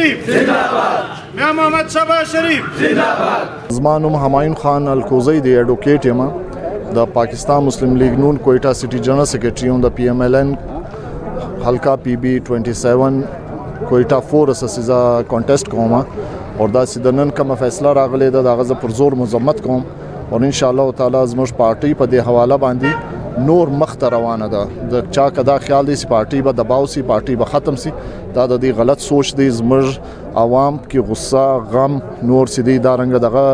शरीफ जिंदाबाद। मियां मोहम्मद शहबाज शरीफ जिंदाबाद। زما نوم همایون خان الکوزی دی ایڈوکیټ یم د پاکستان مسلم لیگ نون کوئٹه سٹی جنرل سیکرټری یم د پی ایم ایل این حلقہ پی بی 27 کوئٹه 4 اساسیزا کانټیسټ کوم او دا سیدنن کوم فیصله راغلی دا غزه پر زور مذمت کوم او ان شاء الله تعالی زموږ پارټي په دې حواله باندې نور مخ ته روانه ده د چا کدا خیال دی سی پارټي به دباو سی پارټي به ختم سی دا د دې غلط سوچ دی زموږ عوام کې غصه غم نور سیدی دا رنګ دغه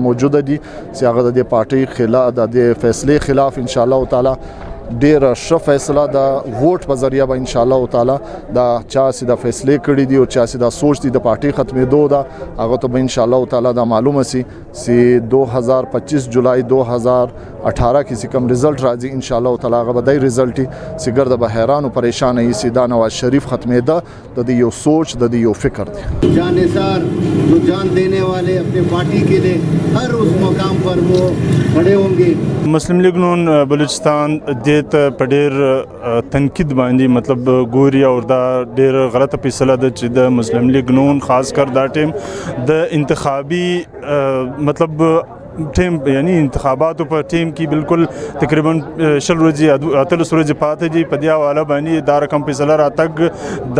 موجوده دي چې هغه د دې پارټي خلاف د دې فیصله خلاف ان شاء الله تعالی ډیر ښه فیصله د ووټ په ذریعہ به ان شاء الله تعالی دا چا سي د فیصله کړی دی او چا سي د سوچ دی د پارټي ختمېدو دا هغه ته به ان شاء الله تعالی دا معلومه سي 2025 جولای 2018 کې کوم رزلټ راځي ان شاء الله تعالی هغه به دای رزلټ سي ګرد به حیران او پریشان یې سي دا نواز شریف ختمېده د یو سوچ د یو فکر دی جان نثار جو جان دینے والے اپنے پارٹی کے لیے ہر اس مقام پر وہ کھڑے ہوں گے مسلم لیگ نون بلوچستان ته په ډېر تنقید باندې مطلب ګوري او دا ډېر غلطه فیصله ده چې د مسلم لیگ نون خاص کر دا ټیم د انتخابي مطلب ټیم یعنی انتخاباتو په ټیم کې بالکل تقریبا 20 ورځې 30 ورځې پاتې دي په دې حواله باندې دا رقم فیصله راتګ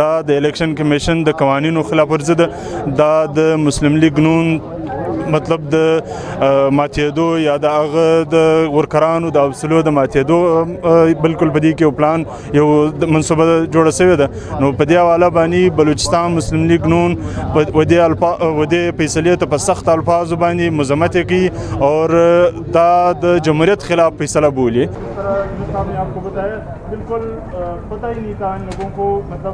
دا د الیکشن کمیشن د قوانینو خلاف ورزي ده دا د مسلم لیگ نون مطلب د ماتېدو یا د هغه د ورکرانو د حوصلو د ماتېدو بالکل په دې کې یو پلان یو منصوبه جوړه شوې ده نو په دې حواله باندې بلوچستان مسلم لیگ نون و دې فیصلې ته په سخت الفاظو باندې مذمت کوي اور دا د جمهوریت خلاف فیصله بولی. آپ کو بتایا بالکل پتہ ہی نہیں تھا ان لوگوں کو مطلب